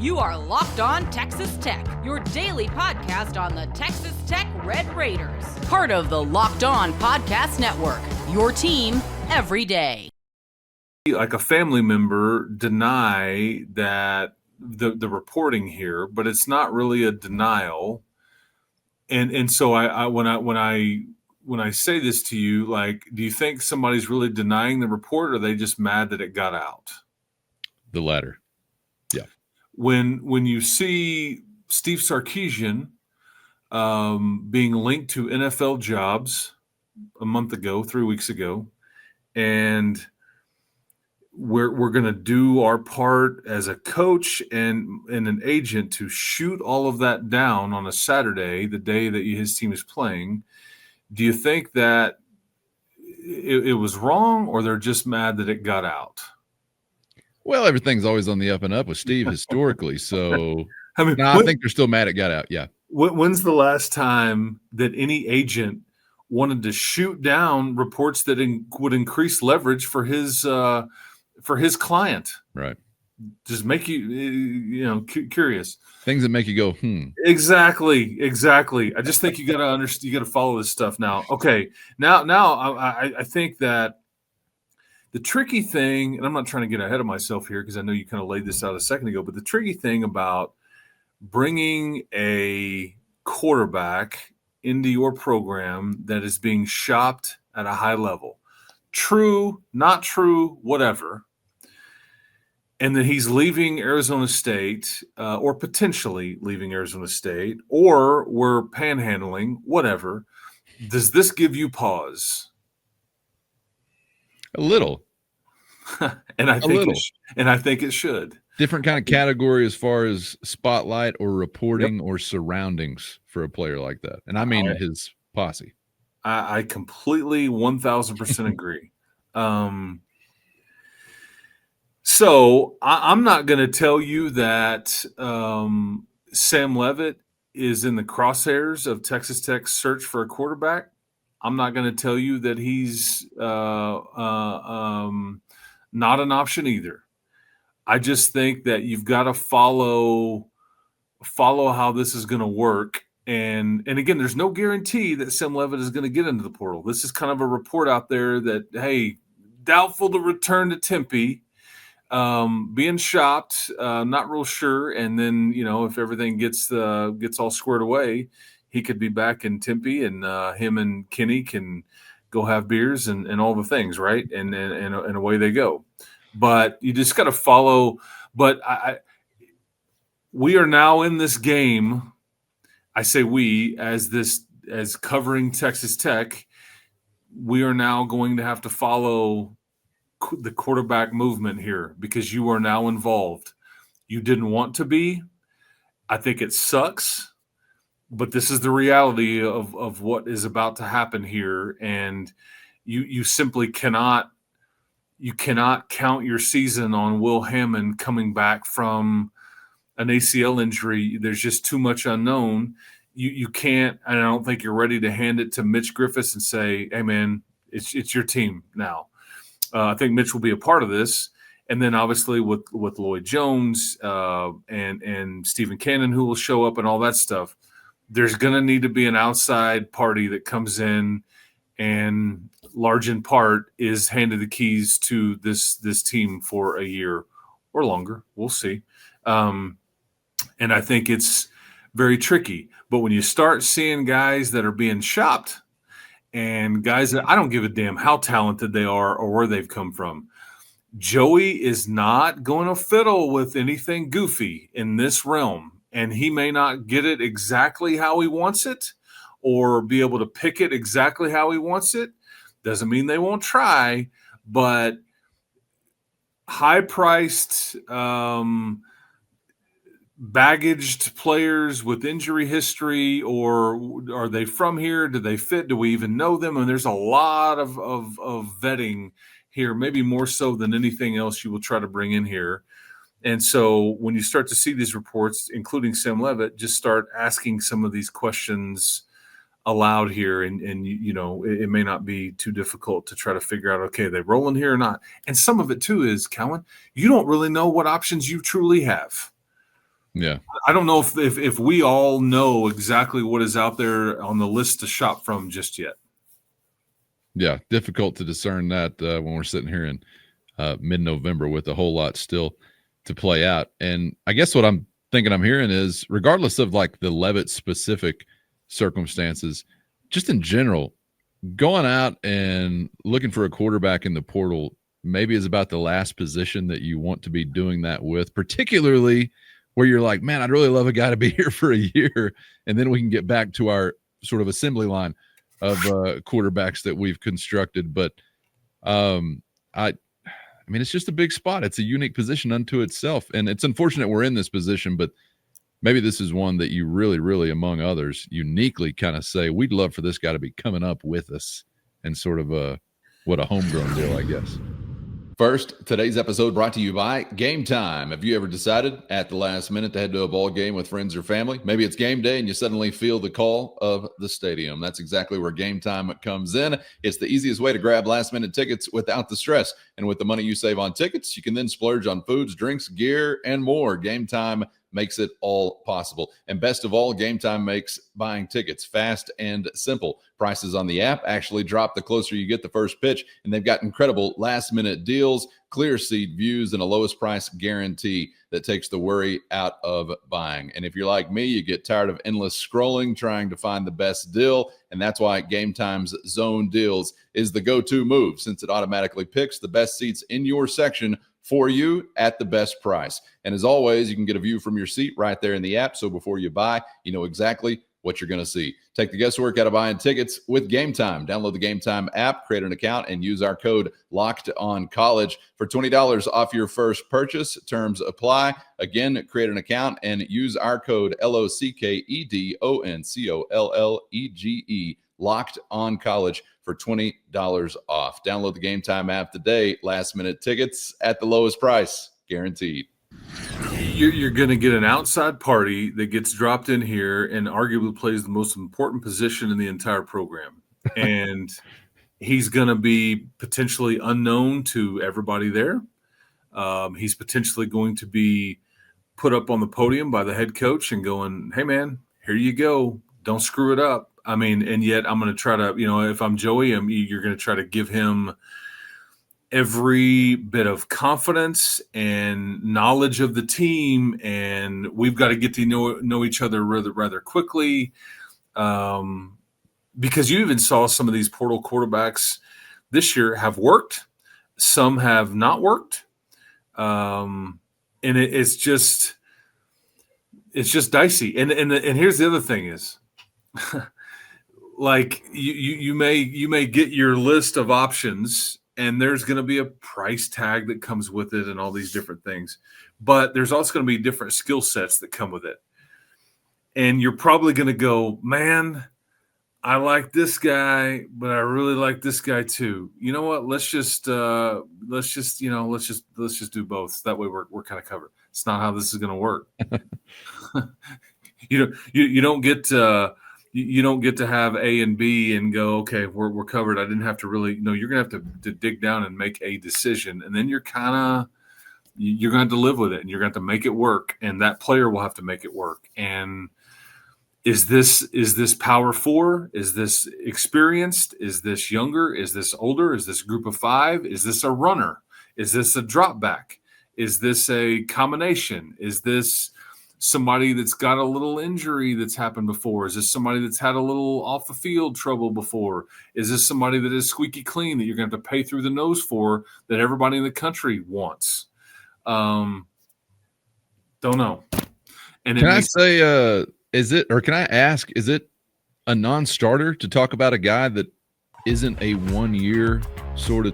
You are Locked On Texas Tech, your daily podcast on the Texas Tech Red Raiders. Part of the Locked On Podcast Network, your team every day. Like a family member deny that the reporting here, but it's not really a denial. And so when I say this to you, like, do you think somebody's really denying the report, or are they just mad that it got out? The latter. Yeah. When you see Steve Sarkisian being linked to NFL jobs a month ago, 3 weeks ago, and we're going to do our part as a coach and an agent to shoot all of that down on a Saturday, the day that his team is playing, do you think that it was wrong, or they're just mad that it got out? Well, everything's always on the up and up with Steve historically. So I mean, I think they're still mad it got out. Yeah. When's the last time that any agent wanted to shoot down reports that would increase leverage for his client? Right. Just make you curious. Things that make you go, Exactly. I just think you got to understand. You got to follow this stuff now. Okay. Now I think that the tricky thing, and I'm not trying to get ahead of myself here because I know you kind of laid this out a second ago, but the tricky thing about bringing a quarterback into your program that is being shopped at a high level, true, not true, whatever, and then he's leaving Arizona State or potentially leaving Arizona State, or we're panhandling, whatever, does this give you pause? A little. And I think it should. Different kind of category as far as spotlight or reporting or surroundings for a player like that. And I mean his posse. I completely 1,000% agree. So I'm not going to tell you that Sam Leavitt is in the crosshairs of Texas Tech's search for a quarterback. I'm not going to tell you that he's not an option either. I just think that you've got to follow how this is going to work. And again, there's no guarantee that Sam Leavitt is going to get into the portal. This is kind of a report out there that, hey, doubtful to return to Tempe, being shopped, not real sure. And then, if everything gets all squared away, he could be back in Tempe, and him and Kenny can go have beers and all the things, right? And away they go. But you just got to follow. But we are now in this game. I say we, as covering Texas Tech, we are now going to have to follow the quarterback movement here because you are now involved. You didn't want to be. I think it sucks, but this is the reality of what is about to happen here, and you simply cannot count your season on Will Hammond coming back from an ACL injury. There's just too much unknown. You can't, and I don't think you're ready to hand it to Mitch Griffiths and say, hey, man, it's your team now. I think Mitch will be a part of this. And then obviously with Lloyd Jones and Stephen Cannon, who will show up and all that stuff, there's going to need to be an outside party that comes in and large in part is handed the keys to this team for a year or longer. We'll see. And I think it's very tricky. But when you start seeing guys that are being shopped and guys that I don't give a damn how talented they are or where they've come from, Joey is not going to fiddle with anything goofy in this realm. And he may not get it exactly how he wants it or be able to pick it exactly how he wants it. Doesn't mean they won't try, but high-priced, baggaged players with injury history, or are they from here? Do they fit? Do we even know them? And there's a lot of vetting here, maybe more so than anything else you will try to bring in here. And so when you start to see these reports, including Sam Leavitt, just start asking some of these questions aloud here. And it may not be too difficult to try to figure out, okay, are they rolling here or not? And some of it too is, Cowan, you don't really know what options you truly have. Yeah. I don't know if we all know exactly what is out there on the list to shop from just yet. Yeah, difficult to discern that when we're sitting here in mid-November with a whole lot still to play out. And I guess what I'm thinking I'm hearing is, regardless of like the Leavitt specific circumstances, just in general, going out and looking for a quarterback in the portal maybe is about the last position that you want to be doing that with, particularly where you're like, man, I'd really love a guy to be here for a year, and then we can get back to our sort of assembly line of quarterbacks that we've constructed. But I mean, it's just a big spot. It's a unique position unto itself, and it's unfortunate we're in this position, but maybe this is one that you really, really, among others, uniquely kind of say, we'd love for this guy to be coming up with us, and sort of a homegrown deal, I guess. First, today's episode brought to you by Gametime. Have you ever decided at the last minute to head to a ball game with friends or family? Maybe it's game day and you suddenly feel the call of the stadium. That's exactly where Gametime comes in. It's the easiest way to grab last minute tickets without the stress. And with the money you save on tickets, you can then splurge on foods, drinks, gear, and more. Gametime makes it all possible. And best of all, Gametime makes buying tickets fast and simple. Prices on the app actually drop the closer you get the first pitch, and they've got incredible last-minute deals, clear seat views, and a lowest price guarantee that takes the worry out of buying. And if you're like me, you get tired of endless scrolling trying to find the best deal, and that's why Gametime's Zone Deals is the go-to move, since it automatically picks the best seats in your section for you at the best price. And as always, you can get a view from your seat right there in the app, so before you buy, you know exactly what you're going to see. Take the guesswork out of buying tickets with Gametime. Download the Gametime app, create an account, and use our code LOCKEDONCollege for $20 off your first purchase. Terms apply. Again, create an account and use our code LOCKEDONCOLLEGE, Locked on College, for $20 off. Download the Gametime app today. Last minute tickets at the lowest price, guaranteed. You're going to get an outside party that gets dropped in here and arguably plays the most important position in the entire program. And he's going to be potentially unknown to everybody there. He's potentially going to be put up on the podium by the head coach and going, hey, man, here you go. Don't screw it up. I mean, and yet I'm going to try to, if I'm Joey, you're going to try to give him every bit of confidence and knowledge of the team, and we've got to get to know each other rather quickly, because you even saw some of these portal quarterbacks this year have worked, some have not worked, and it's just dicey. And here's the other thing is, like you may get your list of options, and there's going to be a price tag that comes with it and all these different things. But there's also going to be different skill sets that come with it. And you're probably going to go, man, I like this guy, but I really like this guy too. You know what? Let's just do both. That way we're kind of covered. It's not how this is going to work. You don't get to have A and B and go, okay, we're covered. I didn't have to really. No, you're gonna have to dig down and make a decision, and then you're gonna have to live with it, and you're gonna have to make it work, and that player will have to make it work. And is this power four? Is this experienced? Is this younger? Is this older? Is this group of five? Is this a runner? Is this a drop back? Is this a combination? Is this somebody that's got a little injury that's happened before? Is this somebody that's had a little off the field trouble before? Is this somebody that is squeaky clean that you're going to have to pay through the nose for, that everybody in the country wants? Don't know. And can I say, can I ask, is it a non-starter to talk about a guy that isn't a 1 year sort of